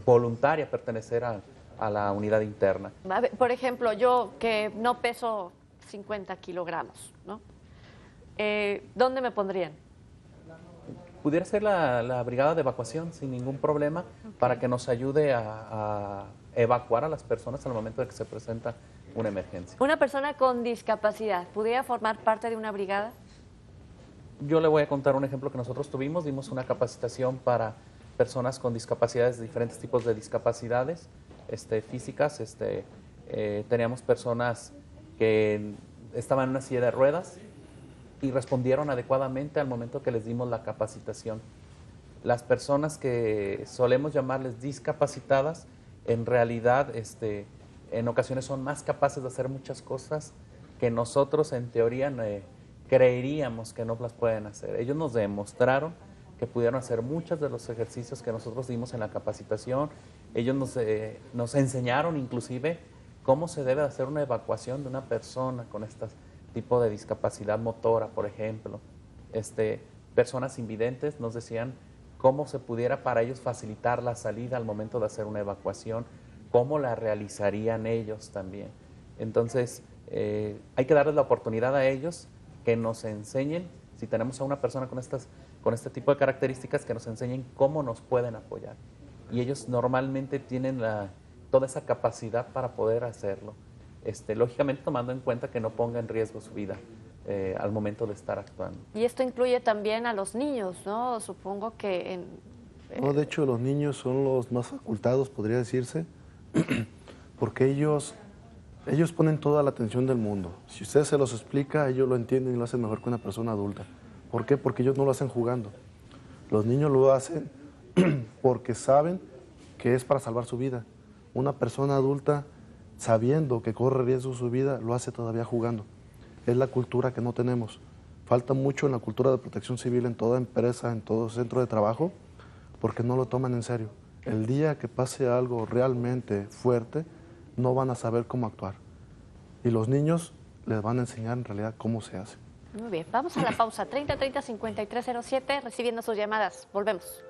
Speaker 4: voluntaria pertenecer a la unidad interna.
Speaker 2: Por ejemplo, yo que no peso 50 kilogramos, ¿no? ¿Dónde me pondrían?
Speaker 4: Pudiera ser la brigada de evacuación sin ningún problema, para que nos ayude a evacuar a las personas al momento de que se presenta una emergencia.
Speaker 2: ¿Una persona con discapacidad pudiera formar parte de una brigada?
Speaker 4: Yo le voy a contar un ejemplo que nosotros tuvimos. Dimos una capacitación para personas con discapacidades, diferentes tipos de discapacidades físicas. Teníamos personas que estaban en una silla de ruedas y respondieron adecuadamente al momento que les dimos la capacitación. Las personas que solemos llamarles discapacitadas, en realidad en ocasiones son más capaces de hacer muchas cosas que nosotros en teoría creeríamos que no las pueden hacer. Ellos nos demostraron que pudieron hacer muchos de los ejercicios que nosotros dimos en la capacitación. Ellos nos enseñaron inclusive cómo se debe hacer una evacuación de una persona con este tipo de discapacidad motora, por ejemplo. Personas invidentes nos decían cómo se pudiera para ellos facilitar la salida al momento de hacer una evacuación, cómo la realizarían ellos también. Entonces, hay que darles la oportunidad a ellos que nos enseñen, si tenemos a una persona con este tipo de características, que nos enseñen cómo nos pueden apoyar. Y ellos normalmente tienen toda esa capacidad para poder hacerlo. Lógicamente tomando en cuenta que no ponga en riesgo su vida al momento de estar actuando.
Speaker 2: Y esto incluye también a los niños, ¿no? Supongo que
Speaker 3: No, de hecho, los niños son los más facultados, podría decirse, porque ellos ponen toda la atención del mundo. Si usted se los explica, ellos lo entienden y lo hacen mejor que una persona adulta. ¿Por qué? Porque ellos no lo hacen jugando. Los niños lo hacen porque saben que es para salvar su vida. Una persona adulta, sabiendo que corre riesgo su vida, lo hace todavía jugando. Es la cultura que no tenemos. Falta mucho en la cultura de protección civil en toda empresa, en todo centro de trabajo, porque no lo toman en serio. El día que pase algo realmente fuerte, no van a saber cómo actuar. Y los niños les van a enseñar en realidad cómo se hace.
Speaker 2: Muy bien, vamos a la pausa. 3030-5307, recibiendo sus llamadas. Volvemos.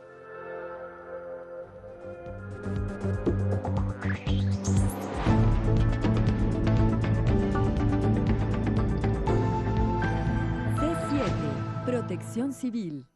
Speaker 1: Protección Civil.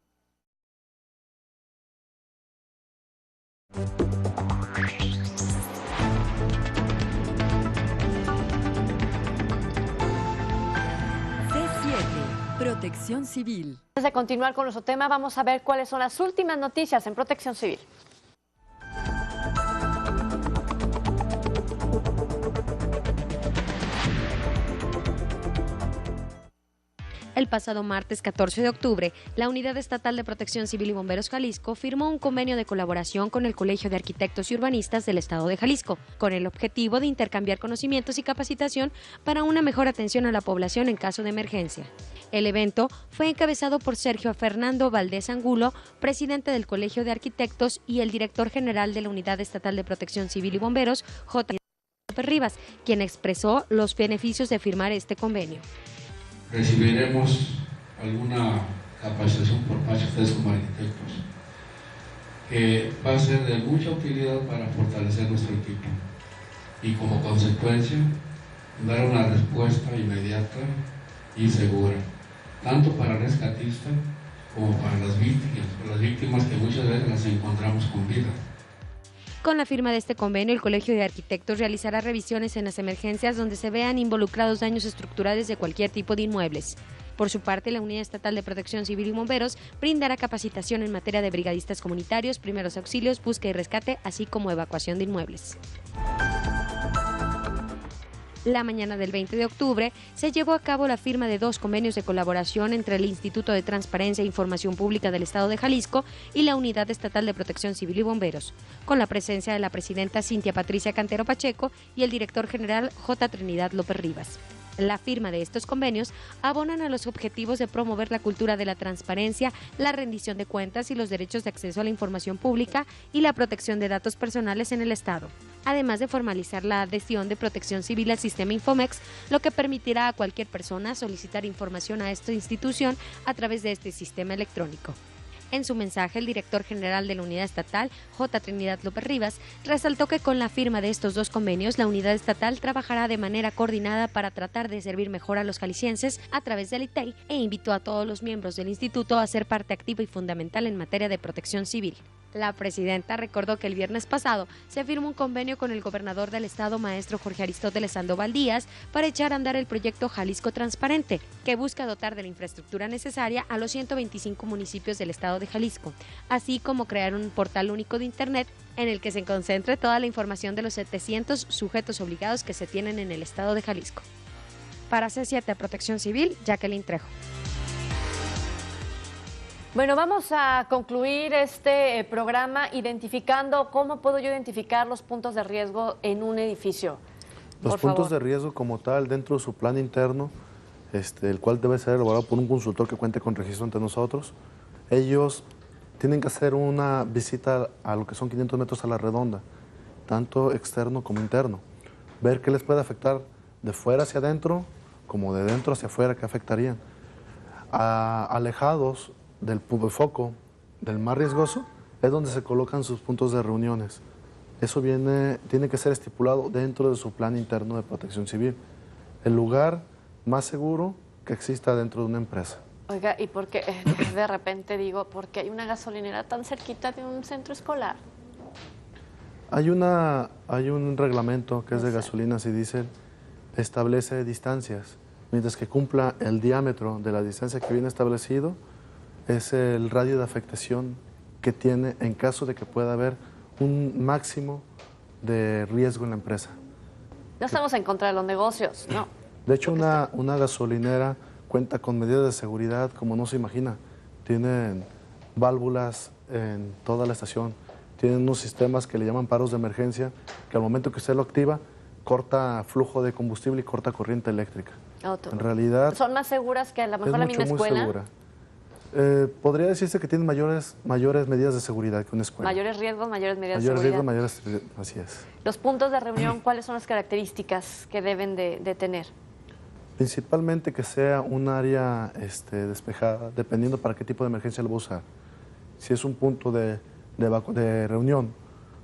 Speaker 1: C7, Protección Civil.
Speaker 2: Antes de continuar con nuestro tema, vamos a ver cuáles son las últimas noticias en Protección Civil.
Speaker 9: El pasado martes 14 de octubre, la Unidad Estatal de Protección Civil y Bomberos Jalisco firmó un convenio de colaboración con el Colegio de Arquitectos y Urbanistas del Estado de Jalisco, con el objetivo de intercambiar conocimientos y capacitación para una mejor atención a la población en caso de emergencia. El evento fue encabezado por Sergio Fernando Valdés Angulo, presidente del Colegio de Arquitectos, y el director general de la Unidad Estatal de Protección Civil y Bomberos, J. López Rivas, quien expresó los beneficios de firmar este convenio.
Speaker 10: Recibiremos alguna capacitación por parte de ustedes como arquitectos, que va a ser de mucha utilidad para fortalecer nuestro equipo y como consecuencia dar una respuesta inmediata y segura, tanto para el rescatista como para las víctimas que muchas veces las encontramos con vida.
Speaker 9: Con la firma de este convenio, el Colegio de Arquitectos realizará revisiones en las emergencias donde se vean involucrados daños estructurales de cualquier tipo de inmuebles. Por su parte, la Unidad Estatal de Protección Civil y Bomberos brindará capacitación en materia de brigadistas comunitarios, primeros auxilios, búsqueda y rescate, así como evacuación de inmuebles. La mañana del 20 de octubre se llevó a cabo la firma de 2 convenios de colaboración entre el Instituto de Transparencia e Información Pública del Estado de Jalisco y la Unidad Estatal de Protección Civil y Bomberos, con la presencia de la presidenta Cintia Patricia Cantero Pacheco y el director general J. Trinidad López Rivas. La firma de estos convenios abonan a los objetivos de promover la cultura de la transparencia, la rendición de cuentas y los derechos de acceso a la información pública y la protección de datos personales en el Estado, además de formalizar la adhesión de Protección Civil al sistema Infomex, lo que permitirá a cualquier persona solicitar información a esta institución a través de este sistema electrónico. En su mensaje, el director general de la Unidad Estatal, J. Trinidad López Rivas, resaltó que con la firma de estos 2 convenios, la Unidad Estatal trabajará de manera coordinada para tratar de servir mejor a los jaliscienses a través del ITEI e invitó a todos los miembros del instituto a ser parte activa y fundamental en materia de protección civil. La presidenta recordó que el viernes pasado se firmó un convenio con el gobernador del estado, maestro Jorge Aristóteles Sandoval Díaz, para echar a andar el proyecto Jalisco Transparente, que busca dotar de la infraestructura necesaria a los 125 municipios del estado de Jalisco, así como crear un portal único de Internet en el que se concentre toda la información de los 700 sujetos obligados que se tienen en el estado de Jalisco. Para C7 Protección Civil, Jacqueline Trejo.
Speaker 2: Bueno, vamos a concluir este programa identificando cómo puedo yo identificar los puntos de riesgo en un edificio.
Speaker 3: Los puntos de riesgo como tal dentro de su plan interno, el cual debe ser elaborado por un consultor que cuente con registro ante nosotros, ellos tienen que hacer una visita a lo que son 500 metros a la redonda, tanto externo como interno, ver qué les puede afectar de fuera hacia adentro como de dentro hacia afuera, qué afectarían. Alejados del foco del más riesgoso es donde se colocan sus puntos de reuniones. Eso tiene que ser estipulado dentro de su plan interno de protección civil. El lugar más seguro que exista dentro de una empresa.
Speaker 2: Oiga, ¿y por qué de repente digo, por qué hay una gasolinera tan cerquita de un centro escolar?
Speaker 3: Hay un reglamento que es de gasolinas y diésel, establece distancias, mientras que cumpla el diámetro de la distancia que viene establecido, es el radio de afectación que tiene en caso de que pueda haber un máximo de riesgo en la empresa.
Speaker 2: No estamos en contra de los negocios, no.
Speaker 3: De hecho, una gasolinera cuenta con medidas de seguridad como no se imagina. Tienen válvulas en toda la estación, tienen unos sistemas que le llaman paros de emergencia, que al momento que usted lo activa, corta flujo de combustible y corta corriente eléctrica. En realidad,
Speaker 2: ¿son más seguras que a lo mejor la misma escuela?
Speaker 3: Muy segura. Podría decirse que tienen mayores medidas de seguridad que una escuela.
Speaker 2: Mayores riesgos, mayores medidas de seguridad.
Speaker 3: Así es.
Speaker 2: Los puntos de reunión, ¿cuáles son las características que deben de tener?
Speaker 3: Principalmente que sea un área despejada, dependiendo para qué tipo de emergencia lo va a usar. Si es un punto de reunión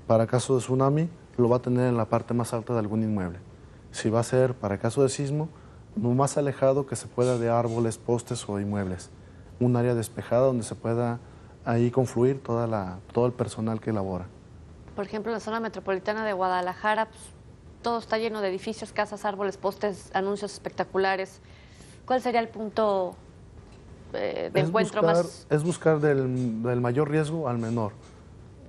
Speaker 3: para caso de tsunami, lo va a tener en la parte más alta de algún inmueble. Si va a ser para caso de sismo, lo más alejado que se pueda de árboles, postes o inmuebles. un área despejada donde se pueda ahí confluir todo el personal que labora.
Speaker 2: Por ejemplo, en la zona metropolitana de Guadalajara, pues, todo está lleno de edificios, casas, árboles, postes, anuncios espectaculares. ¿Cuál sería el punto de encuentro más?
Speaker 3: Es buscar del mayor riesgo al menor.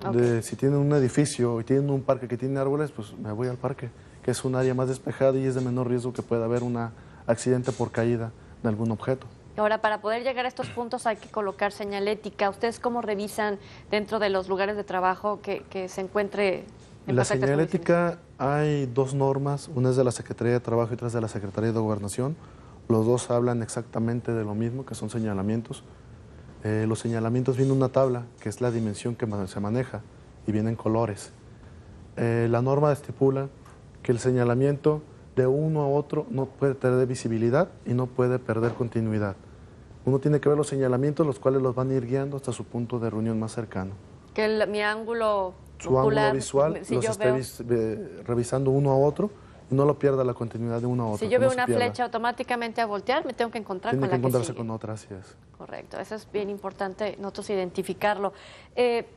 Speaker 2: Okay.
Speaker 3: Si tienen un edificio y tienen un parque que tiene árboles, pues me voy al parque, que es un área más despejada y es de menor riesgo que pueda haber un accidente por caída de algún objeto.
Speaker 2: Ahora, para poder llegar a estos puntos hay que colocar señalética. ¿Ustedes cómo revisan dentro de los lugares de trabajo que se encuentre en
Speaker 3: La
Speaker 2: perfectas
Speaker 3: señalética, hay dos normas, una es de la Secretaría de Trabajo y otra es de la Secretaría de Gobernación. Los dos hablan exactamente de lo mismo, que son señalamientos. Los señalamientos vienen una tabla, que es la dimensión que se maneja, y vienen colores. La norma estipula que el señalamiento de uno a otro no puede perder visibilidad y no puede perder continuidad. Uno tiene que ver los señalamientos, los cuales los van a ir guiando hasta su punto de reunión más cercano.
Speaker 2: Que mi ángulo
Speaker 3: su
Speaker 2: ocular,
Speaker 3: ángulo visual
Speaker 2: si
Speaker 3: los
Speaker 2: yo
Speaker 3: esté
Speaker 2: veo,
Speaker 3: revisando uno a otro y no lo pierda la continuidad de uno a otro.
Speaker 2: si yo
Speaker 3: que
Speaker 2: veo
Speaker 3: no se
Speaker 2: una
Speaker 3: pierda.
Speaker 2: flecha automáticamente a voltear, me tengo que encontrar
Speaker 3: Tiene
Speaker 2: con
Speaker 3: que
Speaker 2: la
Speaker 3: encontrarse
Speaker 2: que sigue.
Speaker 3: con otra, así es.
Speaker 2: Correcto, eso es bien importante nosotros identificarlo.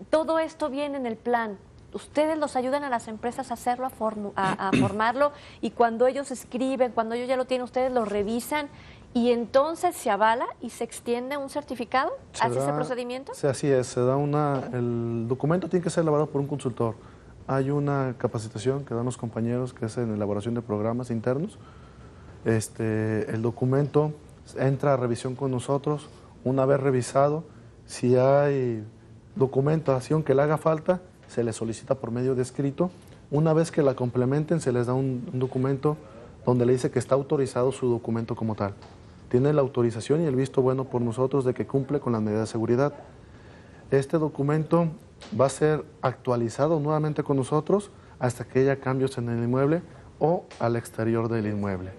Speaker 2: Todo esto viene en el plan. Ustedes los ayudan a las empresas a hacerlo, a formarlo, y cuando ellos escriben, cuando ellos ya lo tienen, ustedes lo revisan y entonces se avala y se extiende un certificado. ¿Hace ese procedimiento?
Speaker 3: Sí, así es, se da el documento tiene que ser elaborado por un consultor. Hay una capacitación que dan los compañeros que es en elaboración de programas internos. El documento entra a revisión con nosotros. Una vez revisado, si hay documentación que le haga falta, se le solicita por medio de escrito. Una vez que la complementen, se les da un documento donde le dice que está autorizado su documento como tal. Tiene la autorización y el visto bueno por nosotros de que cumple con las medidas de seguridad. Este documento va a ser actualizado nuevamente con nosotros hasta que haya cambios en el inmueble o al exterior del inmueble.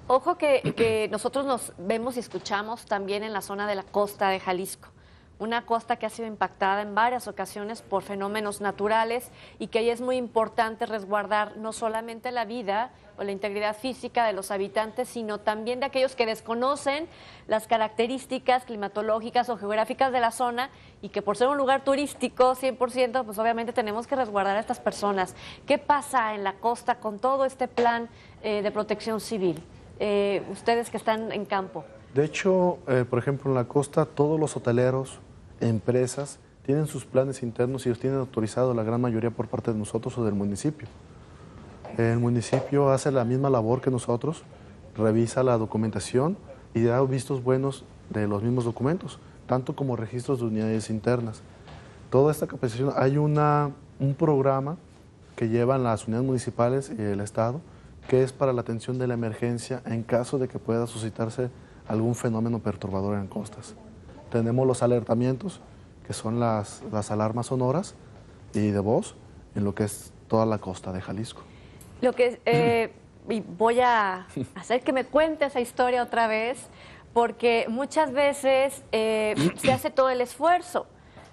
Speaker 2: Ojo que nosotros nos vemos y escuchamos también en la zona de la costa de Jalisco. Una costa que ha sido impactada en varias ocasiones por fenómenos naturales y que ahí es muy importante resguardar no solamente la vida o la integridad física de los habitantes, sino también de aquellos que desconocen las características climatológicas o geográficas de la zona y que por ser un lugar turístico 100%, pues obviamente tenemos que resguardar a estas personas. ¿Qué pasa en la costa con todo este plan de protección civil? Ustedes que están en campo.
Speaker 3: De hecho, por ejemplo, en la costa todos los hoteleros, empresas, tienen sus planes internos y los tienen autorizados la gran mayoría por parte de nosotros o del municipio. El municipio hace la misma labor que nosotros, revisa la documentación y da vistos buenos de los mismos documentos, tanto como registros de unidades internas. Toda esta capacitación, hay un programa que llevan las unidades municipales y el Estado, que es para la atención de la emergencia en caso de que pueda suscitarse algún fenómeno perturbador en costas. Tenemos los alertamientos, que son las alarmas sonoras y de voz, en lo que es toda la costa de Jalisco.
Speaker 2: Y voy a hacer que me cuente esa historia otra vez, porque muchas veces se hace todo el esfuerzo,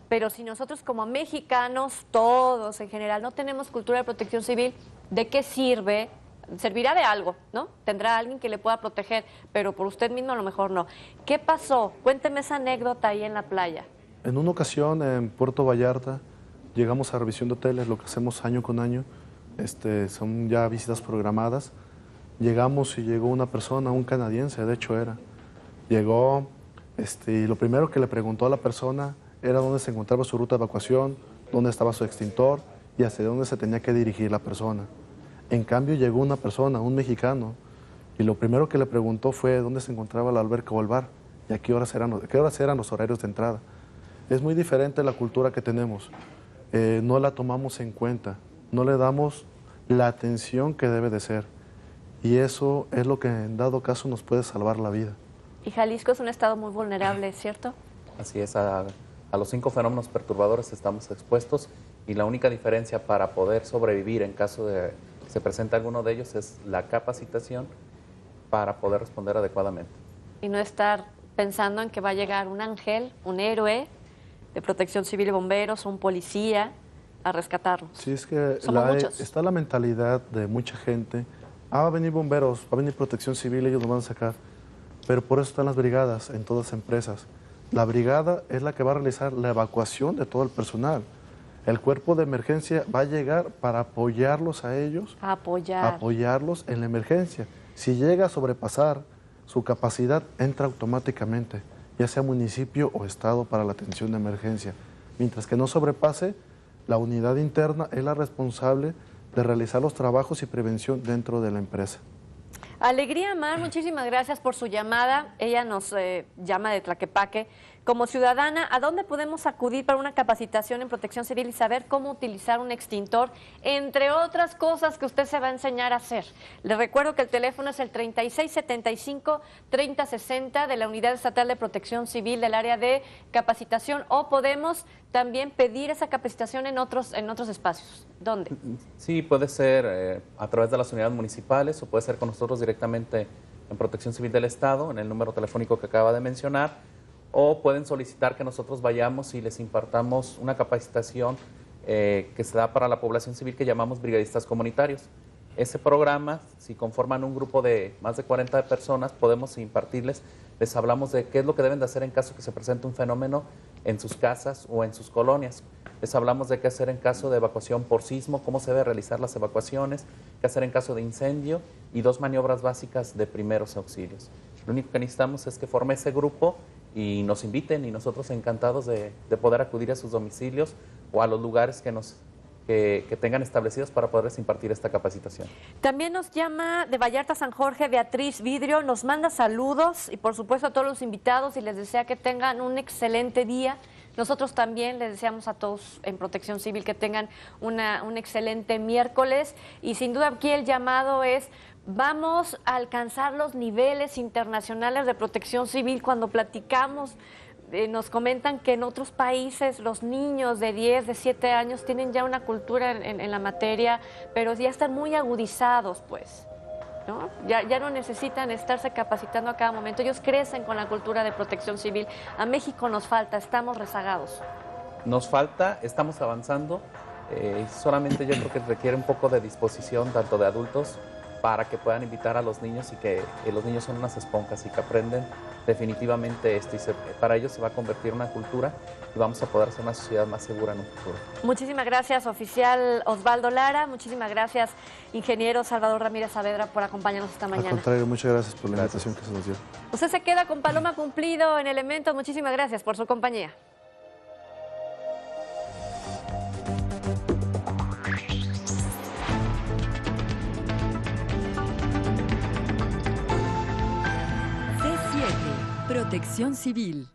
Speaker 2: pero si nosotros como mexicanos, todos en general, no tenemos cultura de protección civil, ¿de qué sirve? Servirá de algo, ¿no? Tendrá alguien que le pueda proteger, pero por usted mismo a lo mejor no. ¿Qué pasó? Cuénteme esa anécdota ahí en la playa.
Speaker 3: En una ocasión en Puerto Vallarta llegamos a revisión de hoteles, lo que hacemos año con año, son ya visitas programadas. Llegamos y llegó una persona, un canadiense, de hecho era. Llegó y lo primero que le preguntó a la persona era dónde se encontraba su ruta de evacuación, dónde estaba su extintor y hacia dónde se tenía que dirigir la persona. En cambio llegó una persona, un mexicano, y lo primero que le preguntó fue dónde se encontraba la alberca o el bar y a qué horas eran los horarios de entrada. Es muy diferente la cultura que tenemos, no la tomamos en cuenta, no le damos la atención que debe de ser y eso es lo que en dado caso nos puede salvar la vida.
Speaker 2: Y Jalisco es un estado muy vulnerable, ¿cierto?
Speaker 4: Así es, a los 5 fenómenos perturbadores estamos expuestos y la única diferencia para poder sobrevivir en caso de que se presente alguno de ellos es la capacitación para poder responder adecuadamente.
Speaker 2: Y no estar pensando en que va a llegar un ángel, un héroe de protección civil y bomberos, un policía a rescatarlos.
Speaker 3: Sí, es que está la mentalidad de mucha gente, va a venir bomberos, va a venir protección civil, ellos nos van a sacar, pero por eso están las brigadas en todas las empresas. La brigada es la que va a realizar la evacuación de todo el personal. El cuerpo de emergencia va a llegar para apoyarlos a ellos, apoyarlos en la emergencia. Si llega a sobrepasar su capacidad, entra automáticamente, ya sea municipio o estado, para la atención de emergencia. Mientras que no sobrepase, la unidad interna es la responsable de realizar los trabajos y prevención dentro de la empresa.
Speaker 2: Alegría Mar, muchísimas gracias por su llamada. Ella nos llama de Tlaquepaque. Como ciudadana, ¿a dónde podemos acudir para una capacitación en protección civil y saber cómo utilizar un extintor, entre otras cosas que usted se va a enseñar a hacer? Le recuerdo que el teléfono es el 3675-3060 de la Unidad Estatal de Protección Civil del área de capacitación, o podemos también pedir esa capacitación en otros espacios. ¿Dónde?
Speaker 4: Sí, puede ser a través de las unidades municipales o puede ser con nosotros directamente en Protección Civil del Estado, en el número telefónico que acaba de mencionar, o pueden solicitar que nosotros vayamos y les impartamos una capacitación que se da para la población civil que llamamos brigadistas comunitarios. Ese programa, si conforman un grupo de más de 40 personas, podemos impartirles, les hablamos de qué es lo que deben de hacer en caso que se presente un fenómeno en sus casas o en sus colonias. Les hablamos de qué hacer en caso de evacuación por sismo, cómo se deben realizar las evacuaciones, qué hacer en caso de incendio y 2 maniobras básicas de primeros auxilios. Lo único que necesitamos es que forme ese grupo y nos inviten, y nosotros encantados de poder acudir a sus domicilios o a los lugares que tengan establecidos para poderles impartir esta capacitación.
Speaker 2: También nos llama de Vallarta San Jorge Beatriz Vidrio, nos manda saludos y por supuesto a todos los invitados y les desea que tengan un excelente día. Nosotros también les deseamos a todos en Protección Civil que tengan un excelente miércoles, y sin duda aquí el llamado es: vamos a alcanzar los niveles internacionales de protección civil. Cuando platicamos, nos comentan que en otros países los niños de 10, de 7 años tienen ya una cultura en la materia, pero ya están muy agudizados, pues, ¿no? Ya no necesitan estarse capacitando a cada momento. Ellos crecen con la cultura de protección civil. A México nos falta, estamos rezagados.
Speaker 4: Nos falta, estamos avanzando, solamente yo creo que requiere un poco de disposición tanto de adultos para que puedan invitar a los niños, y que los niños son unas esponjas y que aprenden definitivamente esto, y para ellos se va a convertir en una cultura y vamos a poder hacer una sociedad más segura en un futuro.
Speaker 2: Muchísimas gracias, oficial Osvaldo Lara. Muchísimas gracias, ingeniero Salvador Ramírez Saavedra, por acompañarnos esta mañana.
Speaker 3: Al contrario, muchas gracias por la invitación que se nos dio.
Speaker 2: Usted se queda con Paloma Cumplido en Elementos. Muchísimas gracias por su compañía.
Speaker 1: Protección Civil.